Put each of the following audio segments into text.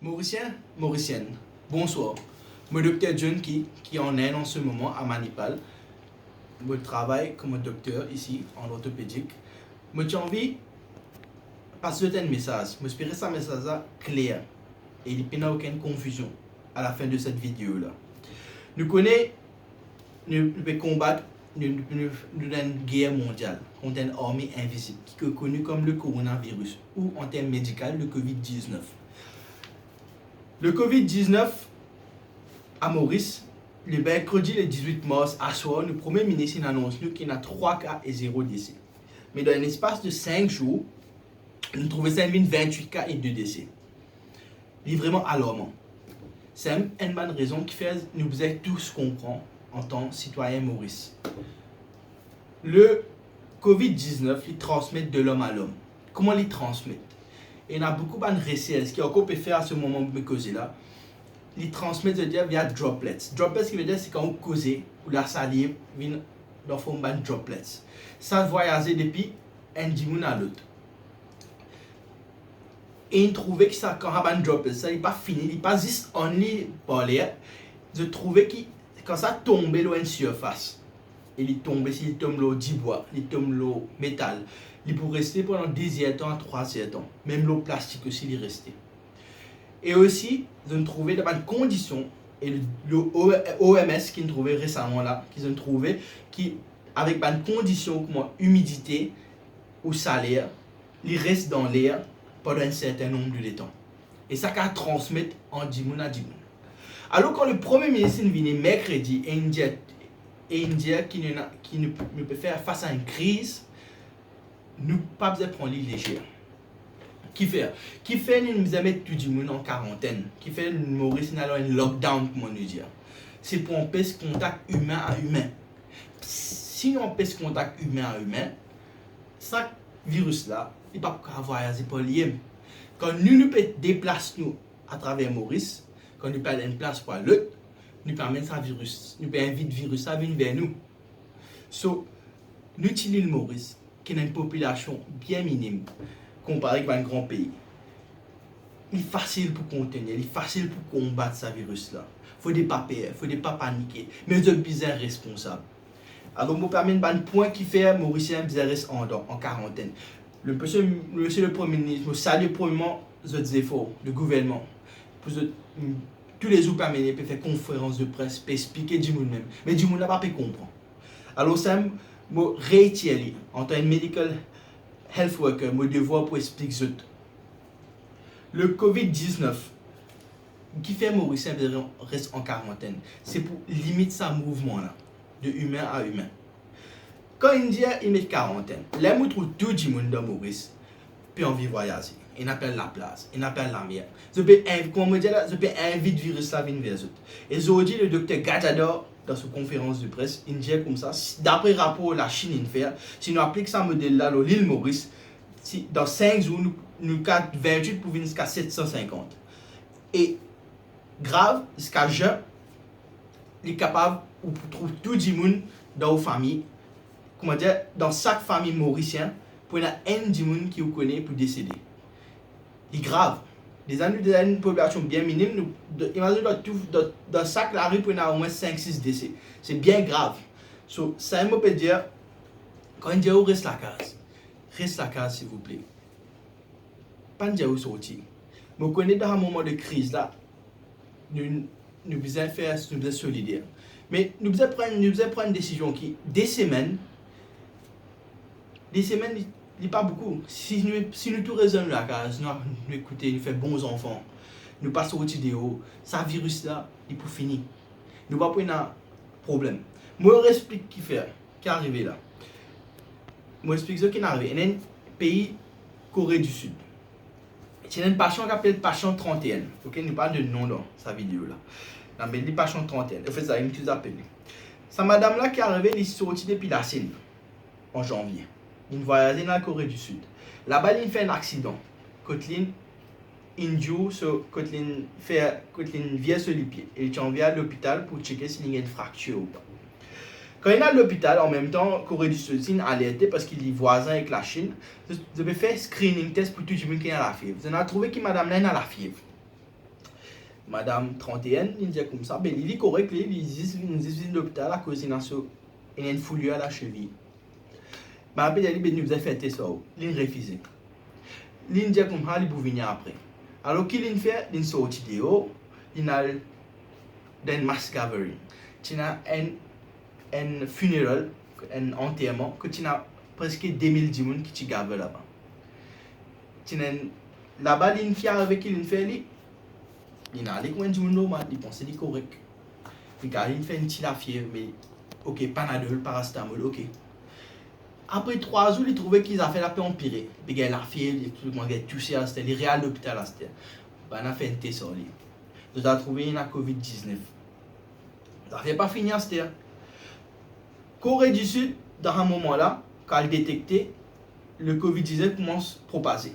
Mauricien, Mauricienne, bonsoir. Moi, docteur John qui en est en ce moment à Manipal. Je travaille comme docteur ici en orthopédique. J'ai envie de passer un message. J'espère que ce message est clair et il n'y a aucune confusion à la fin de cette vidéo-là. Nous connaissons, nous pouvons combattre une guerre mondiale contre une armée invisible qui est connue comme le coronavirus ou en termes médicaux le Covid-19. Le Covid-19 à Maurice, le mercredi le 18 mars, à soir, le Premier ministre annonce qu'il y a 3 cas et 0 décès. Mais dans un espace de 5 jours, nous trouvons 28 cas et 2 décès. C'est vraiment alarmant. C'est une bonne raison qui fait que nous devons tous comprendre en tant que citoyens Maurice. Le Covid-19, il transmet de l'homme à l'homme. Comment il transmet? Et il y a beaucoup de recherches qui ont encore pu faire à ce moment de me causer là. Il transmet via droplets. Droplets, ce qui veut dire, c'est quand on cause ou la salive vient dans forme de droplets. Ça voyage depuis un dimanche à l'autre. Et il trouvait que ça, quand on a un droplet, ça n'est pas fini, il n'est pas juste en ligne par l'air. Je trouvais que quand ça tombe à une surface, il tombe, s'il tombe l'eau du bois, il tombe l'eau métal, il peut rester pendant 10 ans à 3 ans. Même l'eau plastique aussi, il est resté. Et aussi, je trouvais dans une condition, et le OMS qui nous trouvait récemment là, qu'ils ont trouvé, qui, avec une condition comme humidité ou salaire, il reste dans l'air pendant un certain nombre de temps. Et ça va transmettre en 10 à 10 mois. Alors quand le Premier ministre vient mercredi et il dit qu'il ne peut faire face à une crise, nous ne pouvons pas prendre les légères. Qui fait nous mettre tout le monde en quarantaine, qui fait Maurice dans un lockdown, comme on dit. C'est pour empêcher le contact humain à humain. Si on empêche le contact humain à humain, ce virus-là, il ne peut pas voyager par l'IM. Quand nous déplaçons nous à travers Maurice, quand nous perdons une place pour l'autre, nous permettons ça virus, nous invitons le virus à venir vers nous. So, nous utilisons Maurice, qui a une population bien minime, comparé avec un grand pays. Il est facile pour contenir, il est facile pour combattre ce virus-là. Il ne faut pas peur, il ne faut pas paniquer, mais vous êtes bien responsable. Alors, je me permets un point qui fait Mauricien reste en quarantaine. Monsieur le Premier ministre, je salue premièrement les efforts du gouvernement. Tous les jours permis de faire conférence de presse, pour expliquer du monde même. Mais du monde n'a pas pu comprendre. Alors, ça me réitère en tant que medical health worker, mon devoir pour expliquer. Le Covid-19, qui fait Mauricien reste en quarantaine, c'est pour limiter ce mouvement-là, de humain à humain. Quand India il met quarantaine, là où trouve tout le monde dans Maurice, puis envie de voyager. Il appelle la place, il appelle la mer. Je peux inviter le virus à venir vers eux. Et aujourd'hui, le docteur Gadador, dans sa conférence de presse, il dit comme ça, d'après le rapport la Chine in fait, si nous appliquons ce modèle-là à l'île Maurice, dans 5 jours, nous avons 28 pour venir jusqu'à 750. Et grave, jusqu'à juin, il est capable de trouver tout le monde dans nos familles. Comment dire, dans chaque famille mauricienne, pour y avoir un monde qui vous connaît pour décéder. C'est grave. Des années une population bien minime, imaginez dans chaque rue pour y avoir au moins 5-6 décès. C'est bien grave. So, ça me peut dire, quand on dit reste la case s'il vous plaît. Pas dire où sortir. Je connais dans un moment de crise là, nous devons faire, nous devons solidaires. Mais nous devons prendre une décision qui, des semaines, il n'est pas beaucoup. Si nous tout raisonnons la case, nous écoutons, nous faisons bons enfants, nous passons au vidéo, ce virus-là, il peut finir. Nous ne pouvons pas prendre un problème. Moi, je explique qui fait, qui est arrivé là. Moi, je explique ce qui est arrivé. Il y a un pays, Corée du Sud. Il y a une patient qui s'appelle patient 31. Ok, nous parlons de nom dans sa vidéo là. Non, mais il patient 31. Il fait ça, il nous appelle. Cette madame-là qui est arrivée, elle est sortie depuis la Chine en janvier. Il voyageait dans la Corée du Sud. Là-bas, il fait un accident. Kotlin injure, Kotlin vient sur les pieds. Il est envoyé à l'hôpital pour checker s'il y a une fracture ou pas. Quand il est à l'hôpital, en même temps, Corée du Sud, il est alerté parce qu'il est voisin avec la Chine. Je vais faire screening test pour tout le monde qui a la fièvre. Vous avez trouvé que madame là a la fièvre. Madame 31, il dit comme ça, ben il est correct, il dit l'hôpital à cause il a une foulure à la cheville. Mais après, il dit, nous avons fait ça, il a refusé. Il dit comme ça, il peut venir après. Alors qu'il a fait, il sort vidéo, il a un mass gathering. Il a un funeral, un enterrement, que tu as presque 2000 personnes qui te gavent là-bas. Là-bas, il fait avec qui il fait, il a allé comme un jour normal, il pense que c'est correct. Il fait une petite affaire, mais ok, Panadol, paracétamol, ok. Après 3 jours, il trouvait qu'ils avaient fait la paix empirer. Il a l'affaire, il a touché à c'était, il est à l'hôpital à c'était. Il a fait un test sur lui. Il a trouvé une COVID-19. Ça n'avait pas fini à c'était. Corée du Sud, dans un moment-là, quand elle détectait, le COVID-19 commence à propager.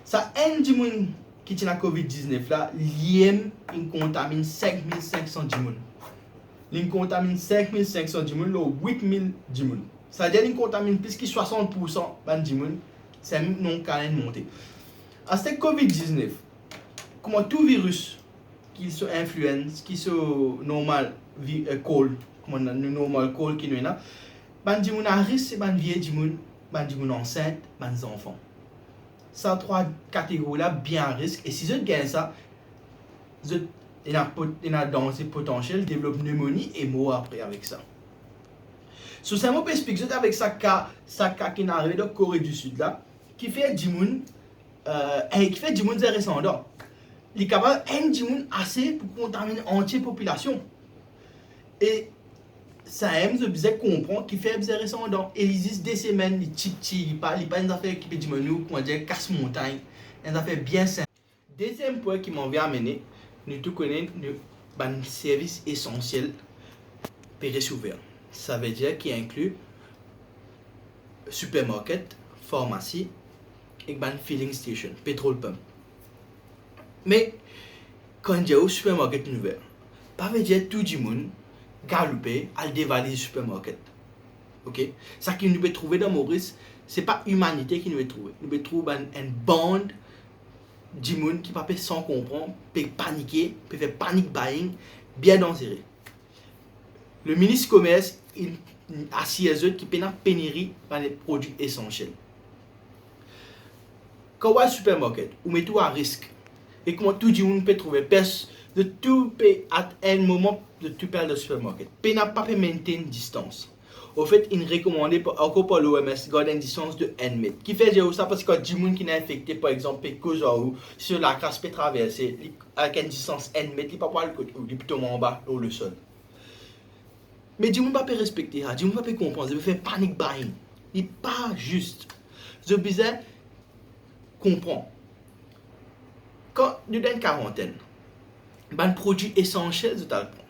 Ça, un du monde qui tient la COVID-19 là, l'IM, il contamine 5500 du monde. Il contamine 5500 du monde, ou 8000 du monde. C'est-à-dire qu'il contamine plus que 60% du monde, c'est un non quand même monté. À cette COVID-19, comme tout virus qui sont influence, qui sont normal, cold, comme on a normal cold qui nous a, du monde à risque, c'est vieux du monde enceinte, des enfants. Ça, 3 catégories-là, bien à risque. Et si je gagne ça, il y a dans ces potentiels, développe pneumonie et mort après avec ça. So, c'est un peu expliqué avec ça cas qui est arrivé de Corée du Sud là, qui fait du monde, qui fait du monde descendant. Il est capable du monde assez pour contaminer entière population. Et ça aime, je disais comprendre qui fait des descendants. Et il existe des semaines, les petits, il pas une affaire qui peut dire nous, comment dire, casse montagne, une affaire bien simple. Deuxième point qui m'en vient amener, nous tout connaissons un service essentiel périssouvert. Ça veut dire qu'il inclut supermarket, pharmacie et filling station, petrol pump. Mais quand il y a un supermarket ouvert, pas veut dire tout le monde galoper à dévaler le supermarket. Ok? Ça que nous pouvons trouver dans Maurice, ce n'est pas l'humanité qui nous peut trouver. Nous pouvons trouver une bande de monde qui peut sans comprendre, peut paniquer, peut faire panic buying, bien dangereux. Le ministre du Commerce a CSE qui peut pénurie dans les produits essentiels. Quand on va au supermarket, on met tout à risque. Et comment tout le monde peut trouver de tout peut à un moment de tout perdre le supermarket. Peut n'a pas pu maintenir une distance. Au fait, il recommande encore par l'OMS de garder une distance de 1 mètre. Qui fait ça parce que du monde qui est infecté, par exemple, peut cause ou sur la crasse peut traverser avec une distance 1 mètre, il ne peut pas le côté, il est plutôt en bas ou le sol. Mais du monde ne peut pas respecter ça, du monde ne peut pas comprendre, il peut faire panic buying. Il n'est pas juste. Je besoin comprendre. Quand nous sommes en quarantaine, un produit essentiel de tal point.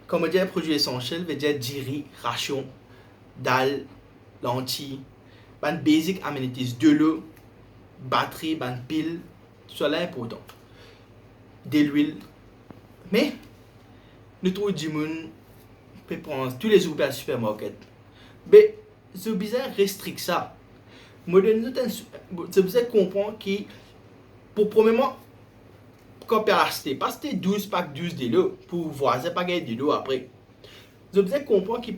Comme on dit, un produit essentiel veut dire riz, ration, dalle, lentilles, basic amenities, de l'eau, batterie, pile, tout ça là important. De l'huile. Mais, nous trouvons du monde peut prendre tous les ouvriers supermarket. Mais, c'est bizarre restreindre ça. C'est bizarre comprendre que, pour premièrement, quand on acheter, parce que 12 packs 12 de l'eau, pour voir, c'est pas gagner de l'eau après. Je veux comprendre que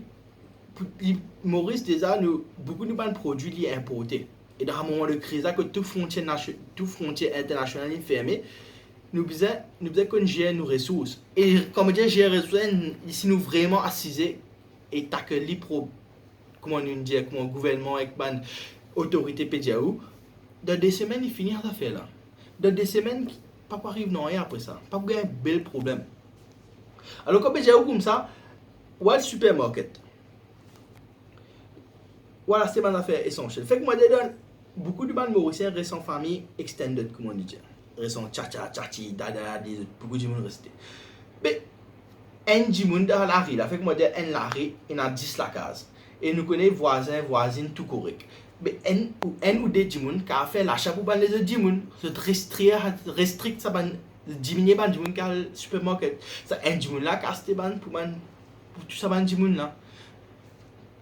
Maurice déjà, beaucoup de produits importés. Et dans un moment de crise, que toute frontière internationale est fermée, nous devons qu'on gère nos ressources. Et comme je dis, gérer les ressources, ici nous vraiment assisés et taquer comment nous dit, comment le gouvernement avec l'autorité PDAO, dans 2 semaines, il finit cette affaire-là. Dans 2 semaines, pas arrive non rien après ça. Pas un bel problème. Alors quand j'ai comme ça, voilà le supermarket. Voilà, c'est une affaire essentielle. Fait que moi, beaucoup de bandes mauriciens restent en famille extended, comme on dit. Restent en tcha-tcha, tcha-chi, dada, beaucoup de monde restent. Mais, un du monde dans la rue, là, fait que moi, un la rue, il y a 10 la case. Et nous connaissons voisins, voisines, tout correct. Mais un ou deux du monde qui a fait l'achat pour les autres du monde, se restrict ça diminuer du monde qui a le supermarket. Ça un du monde là qui a acheté pour tout ça du monde là.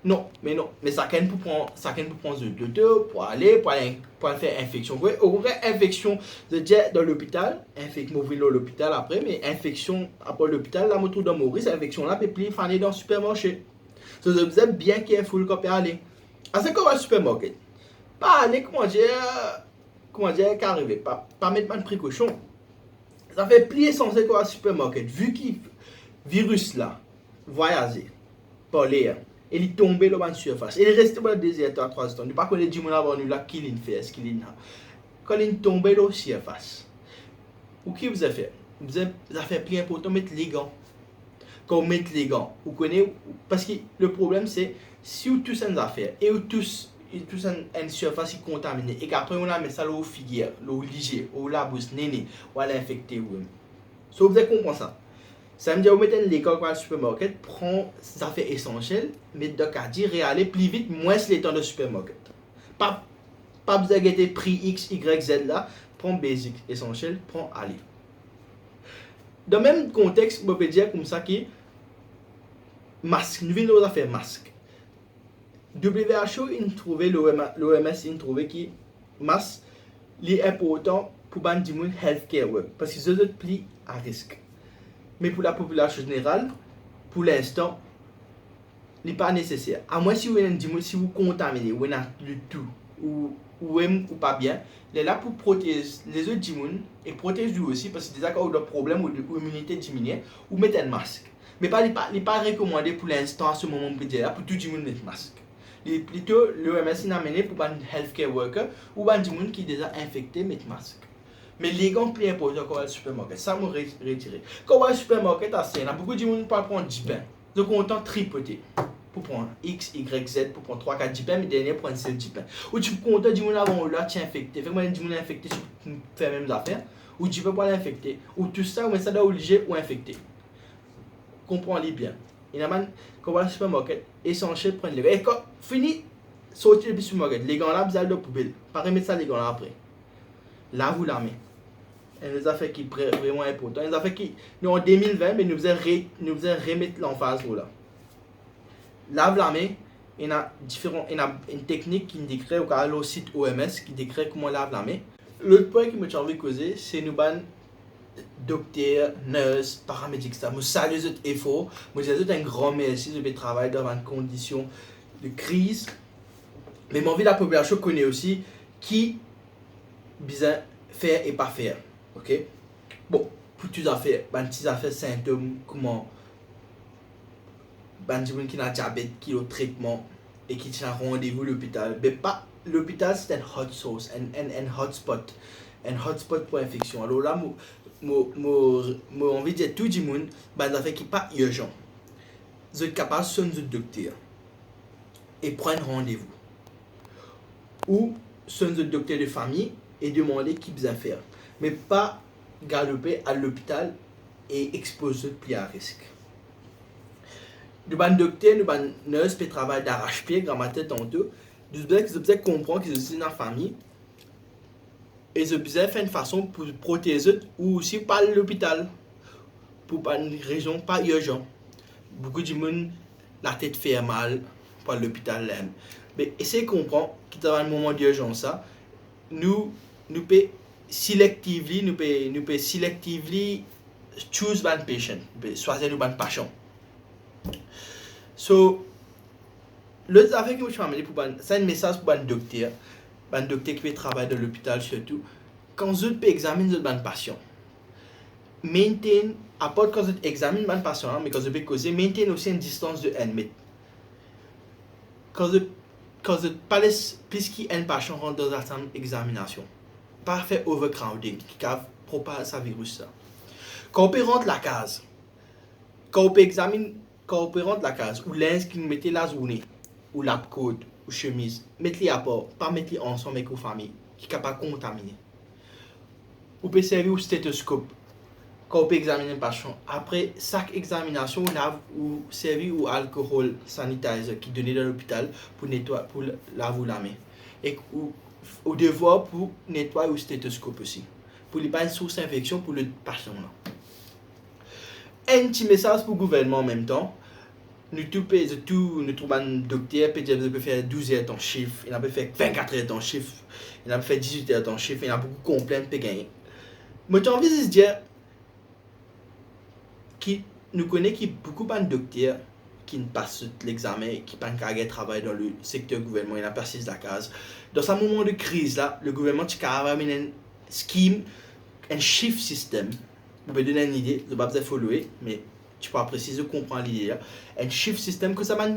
Non, mais ça quand pour prendre le docteur, pour aller faire infection. Ouais, au contraire, infection, je dis dans l'hôpital, infection, à l'hôpital après, mais infection après l'hôpital, la moto de Maurice, infection là, peut plus faner dans le supermarché. So, vous êtes bien careful quand vous allez. À ce qu'on va au supermarché, pas aller, comment dire, qu'arriver, pas mettre de précaution. Ça fait plus essentiel qu'on va au supermarché, vu qu'il virus là, voyager, par l'air, et il tombe dans la surface. Il reste dans le désert à 3 ans. Il ne pas connaître du monde avant nous là, qui il fait, ce qu'il a. Quand il tombe dans la surface, ou qui vous a fait? Vous avez fait plus important, mettre les gants. Quand vous mettez les gants, vous connaissez, parce que le problème c'est, si vous tous une affaire, et vous tous une surface contaminée, et qu'après on a mis ça au figure, au liger, au la bouche, néné, ou à l'infecter. So, vous avez compris ça. Ça veut dire que vous mettez les gants dans le supermarché, prend des affaires essentielles, mettez dans le cadre et aller plus vite, moins les temps de supermarché. Pas besoin de guetter prix X, Y, Z là, prend basic, essentiel, prend aller. Dans le même contexte, on peut dire comme ça que masque, nous venons de faire masque. WHO, l'OMS, il trouvé que masque est important pour les gens healthcare work, parce que c'est un plus à risque. Mais pour la population générale, pour l'instant, il n'est pas nécessaire. À moins si vous contaminez, vous avez le tout, ou même ou pas bien, il est là pour protéger les autres gens et protéger lui aussi, parce que déjà quand vous avez des problèmes ou l'immunité diminue, vous mettez un masque. Mais il n'est pas recommandé pour l'instant à ce moment pour tout le monde mettre un masque. Plutôt, l'OMS a amené pour les healthcare workers ou les gens qui sont déjà infectés mettre un masque. Mais les gants plus importants quand on va au supermarché, ça me retire. Quand on va au supermarché, il y a beaucoup de gens qui prennent 10 pains. Donc on entend tripoter. Pour prendre X, Y, Z, pour prendre 3, 4 10 pains, mais dernier prendre 7 10 pains. Ou tu peux compter 10 gens avant là, tu es infecté. Fait que moi, 10 gens infectés, tu peux faire les mêmes affaires. Ou tu peux pas l'infecter. Ou tout ça, ou ça doit obligé ou infecté. Comprends-les bien. Il y a man, quand on va au supermarché, essentiel prendre les gants. Et quand fini, sortir du supermarché, les gants là, vous allez dans la poubelle. Pas remettre ça les gants là après. Là, vous la mettez. Et nous affaires qui sont vraiment importantes. Nous affaires qui, nous en 2020, mais nous faisons remettre l'emphase là. Lave la main, il y a une technique qui décrit au cas le site OMS qui décrit comment lave la main. L'autre point qui me envie de causer, c'est nous ban docteurs, nurses, paramédics. Je salue les efforts. Je dis un grand merci de travailler dans une condition de crise. Mais mon vie la population connaît aussi qui besoin faire et pas faire. Ok? Bon, pour toutes les affaires, symptômes, comment les gens qui ont diabète, qui ont traitement et qui ont rendez-vous à l'hôpital. Mais pas l'hôpital, c'est un hot source, un hotspot. Un hotspot pour infection. Alors là, j'ai envie de dire tout le monde, des affaires qui ne sont pas urgentes. Vous êtes capable de sonner le docteur et prendre rendez-vous. Ou sonner le docteur de famille et demander qui besoin faire. Mais pas galoper à l'hôpital et exposer plus à risque. Nous avons docteur, nous avons nurse qui travaillent d'arrache-pied, grammaire tantôt. Nous devons comprendre qu'ils sont dans la famille. Et ils besoin faire une façon pour protéger ou aussi par l'hôpital. Pour pas une raison pas urgente. Beaucoup de gens, la tête fait mal par l'hôpital. Mais essayez de comprendre qu'il y a un moment d'urgence. Nous pouvons selectively choose one patient, choisir une patient. So, l'autre affaire que je vais pour c'est un message pour un docteur qui peut travailler dans l'hôpital surtout. Quand vous examinez un patient, maintain, à part quand vous examinez un patient, mais quand vous causer, maintain aussi une distance de 1 mètre. Quand vous parlez plus qu'un patient rentre dans une examination, pas faire overcrowding qui propage ce virus. Quand on rentre la case, quand on rentre la case, ou linge qui mettez la journée, ou la code, ou chemise, mettez-les à part, pas mettez-les ensemble avec vos familles, qui ne sont pas contaminés. Vous pouvez servir au stéthoscope quand on peut examiner un patient. Après chaque examination, on lave ou servir au alcool sanitizer qui est donné dans l'hôpital pour nettoyer, pour laver la main. Et au devoir pour nettoyer au stéthoscope aussi. Pour ne pas une source d'infection pour le patient. Un petit message pour le gouvernement en même temps. nous trouvons un docteur, peut faire 12 heures ton chiffre, il a peut faire 24 heures ton chiffre, il a peut faire 18 heures ton chiffre, il a beaucoup de complaintes pour gagner. Moi, j'ai envie de dire que nous connaissons beaucoup de docteurs qui ne passent l'examen, qui ne peuvent pas travailler dans le secteur gouvernement, il n'a pas de la case. Dans ce moment de crise là, le gouvernement a amené un scheme, un shift system. Vous pouvez donner une idée, je ne vais pas follower, mais tu peux préciser, comprendre l'idée là. Un shift system que ça m'a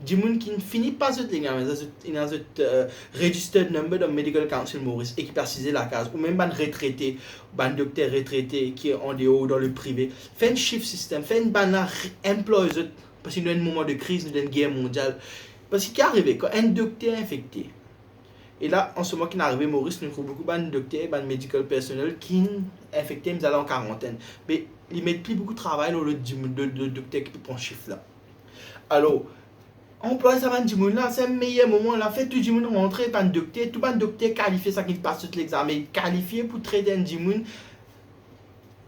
dit qui ne finit pas ce l'examen, il y a un registered number de Medical Council Maurice et qui précise la case, ou même un retraité, un docteur retraité qui est en dehors dans le privé. Fait un shift system, fait une banne employé. Parce qu'il y a un moment de crise, il y a une guerre mondiale. Parce qu'il est arrivé, quand un docteur est infecté, et là, en ce moment qui est arrivé, Maurice, nous avons beaucoup de docteurs, de medical personnel qui sont infectés, ils allaient en quarantaine. Mais ils ne mettent plus beaucoup de travail dans le docteur qui peut prendre ce chiffre là. Alors, employer ça, c'est le meilleur moment. Là, fait tout le monde rentrer par un docteur, tout le docteur qualifié, ça qui passe tout l'examen, qualifié pour traiter un monde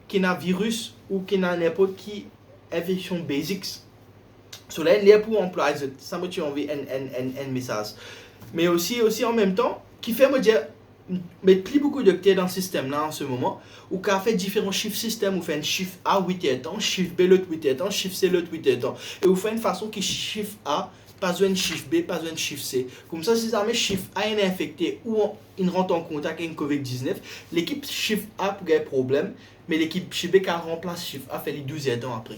qui a un virus ou qui a n'importe qui infection basics. So là, il est pour employer ça me tue envie un message. Mais aussi en même temps, qui fait me dire, mettre plus beaucoup de docteurs dans ce système là en ce moment, ou qui a fait différents chiffres système, ou fait un chiffre A 8 heures, chiffre B l'autre 8 heures, chiffre C l'autre 8 heures, et vous faites une façon qui chiffre A, pas besoin de chiffre B, pas besoin de chiffre C. Comme ça, si jamais chiffre A est infecté ou il rentre en contact avec une COVID-19, l'équipe chiffre A peut avoir problème, mais l'équipe chiffre B qui remplace chiffre A fait les 12 heures après.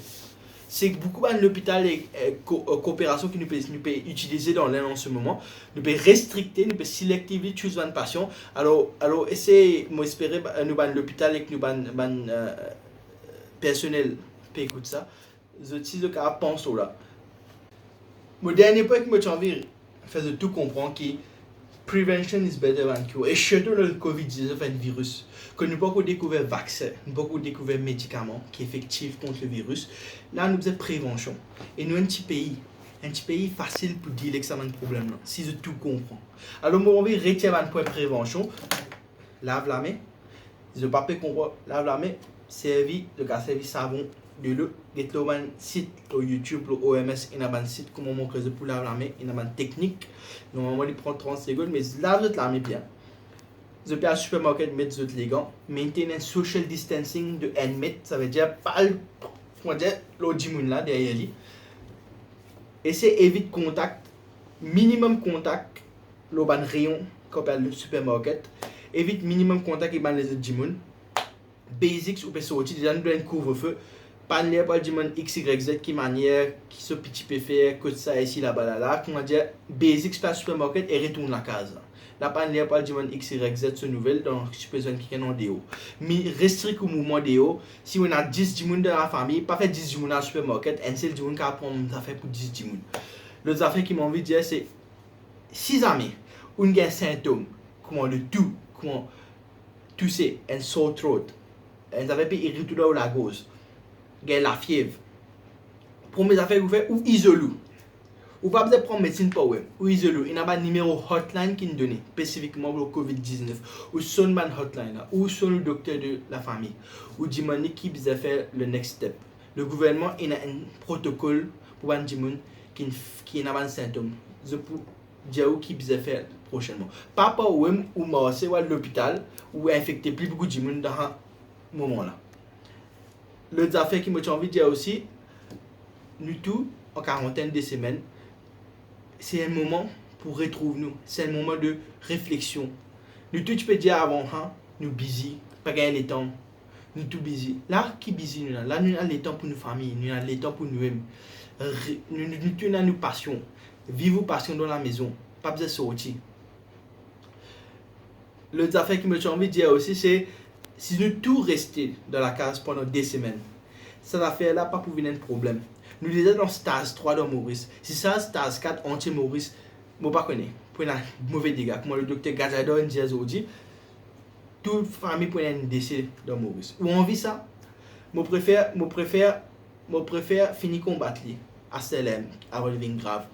C'est beaucoup de l'hôpital et coopération que nous pouvons utiliser dans l'aide en ce moment. Nous pouvons restricter, nous pouvons sélectiver tous les patients. Alors essayez, moi espérer, nous avons l'hôpital et que nous avons personnel qui écoute ça. Je suis de cas pense là. Mon dernier point que moi j'ai envie de faire de tout comprendre que prevention is better than cure. Et surtout le COVID-19 est un virus. Que nous n'avons pas découvert le vaccin, nous n'avons pas découvert le médicament qui est effectif contre le virus. Là, nous avons prévention. Et nous, un petit pays facile pour dire l'examen de problème, là, si je tout comprends. Alors, moi, on va retirer un point de prévention. Lave la main. Si je ne pas comprendre, lave la main. Servi, le cas servi savon de l'eau. Get le site sur YouTube, le OMS, il y a un site comment on crée pour laver la main. Il y a une technique. Normalement, il prend 30 secondes, mais lave la main bien. Je peux à supermarket mettre les gants, maintenir un social distancing de 1 mètre, ça veut dire pas l'autre monde là derrière lui. Essayez éviter contact, minimum contact, le ban rayon qu'on appelle le supermarket. Évite minimum contact avec les autres monde. Basics ou peut sortir déjà nous un couvre-feu. Pas l'air pas du monde XYZ qui manière qui se petit peut faire que ça ici là-bas là, qu'on va dire basics pas supermarket et retourne la case. La panne pas du monde XYZ ce nouvelle donc je peux dire qui est en déo. Mais restrict au mouvement déo, si on a 10 du monde dans la famille, pas fait 10 du monde dans le supermarket, un seul du monde qui a prendre ça fait pour 10 du monde. L'autre affaire qui m'a envie de dire c'est si amis, on a un symptôme, comment le tout, comment tousser, un sore throat, un avait pas irritant ou la gauche, la fièvre. Première affaire que vous faites ou isolez. Ou pas besoin de prendre médecine pour vous. Ou isolez. Il y a un numéro hotline qui nous donne spécifiquement pour le COVID-19. Ou son man hotline là. Ou son le docteur de la famille. Ou demandez qui besoin faire le next step. Le gouvernement il a un protocole pour un monde qui a un symptôme. Je peux dire qui besoin faire prochainement. Pas pour vous ou marcher ou à l'hôpital ou infecter plus beaucoup de monde dans ce moment là. L'autre affaire qui m'a envie de dire aussi, nous tous en quarantaine de semaines. C'est un moment pour retrouver nous. C'est un moment de réflexion. Nous tous, tu peux dire avant, hein, nous busy, pas gagner le temps. Nous tous busy. Là, qui busy nous là? Là, nous avons le temps pour nos familles, nous avons le temps pour nous-mêmes. Nous tous, nous avons nos passions. Vivons passion dans la maison. Pas besoin de sortir. L'autre affaire qui me envie de dire aussi, c'est si nous tous rester dans la case pendant 2 semaines, cette affaire-là, pas pour venir un problème. Nous déjà dans stage 3 dans Maurice. Si ça, stage 4, entier Maurice, je ne connais pas. Pour un mauvais dégât. Comme le docteur Gazador dit aujourd'hui, toute famille pour un décès dans Maurice. Ou on vit ça, je préfère finir combattre à CLM, avant de devenir grave.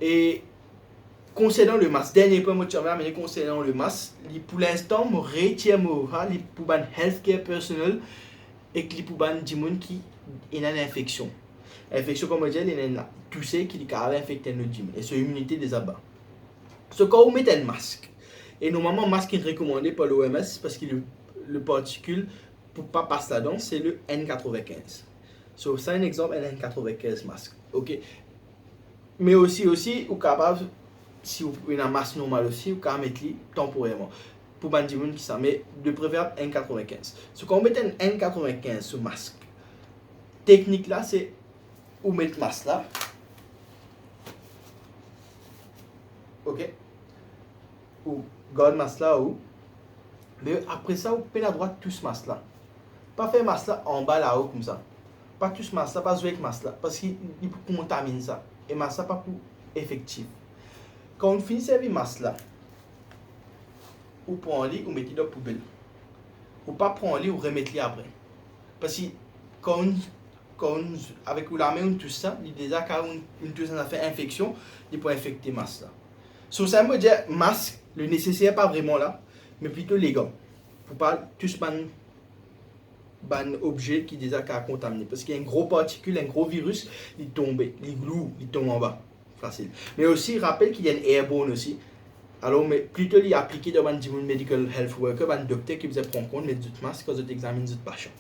Et concernant le masque, dernier point que je vais amener concernant le masque, pour l'instant, je retire pour un healthcare personnel et pour des gens qui ont une infection. Infection comme on dit, il y a tout ce qui est infecté notre gym et c'est l'immunité des abats. Ce quand vous mettez un masque, et normalement, masque est recommandé par l'OMS parce que le particule pour ne pas passer là-dedans, c'est le N95. So, c'est un exemple N95 masque. Ok? Mais aussi, vous capable, si vous avez un masque normal aussi, vous pouvez mettre temporairement. Pour les gens qui ça, mais de préférence N95. So, quand vous mettez un N95 sur masque, technique là, c'est vous mettez le masque là. Ok? Ou garde masque là ou. Mais après ça, vous pouvez la droite tout ce masque là. Pas faire masque là en bas là-haut comme ça. Pas tout ce masque là, pas jouer avec masque là. Parce qu'il peut contaminer ça. Et masque là, pas pour effectif. Quand on finit servir masque là, vous prenez vous mettez dans la poubelle. Ou pas prendre ou remettre après. Parce que quand avec la main ou tout ça, il déjà quand une tout ça fait infection, il peut infecter masque là. Sur ça, me dire masque, le nécessaire pas vraiment là, mais plutôt les gants. Pour pas tous ban objet qui déjà contaminé. Parce qu'il y a une grosse particule, un gros virus, il tombe, il glou, il tombe en bas. Facile. Mais aussi, rappelle qu'il y a une airborne aussi. Alors, mais plutôt il appliqué dans un medical health worker, un docteur qui vous prend compte, mettre du masque quand vous examinez votre patient.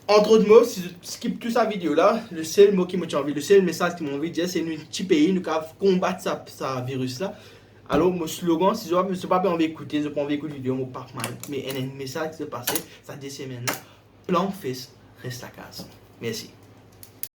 Entre autres mots, si je skip toute cette vidéo là, le seul mot qui m'a envie, le seul message qui m'a envie de dire, c'est un petit pays, nous avons combattre ce virus là. Alors, mon slogan, si je n'ai pas envie d'écouter, je n'ai pas envie d'écouter vidéo, mon pas mal, mais il y a un message qui s'est passé, ça dit c'est maintenant, plan fils, reste à casa. Merci.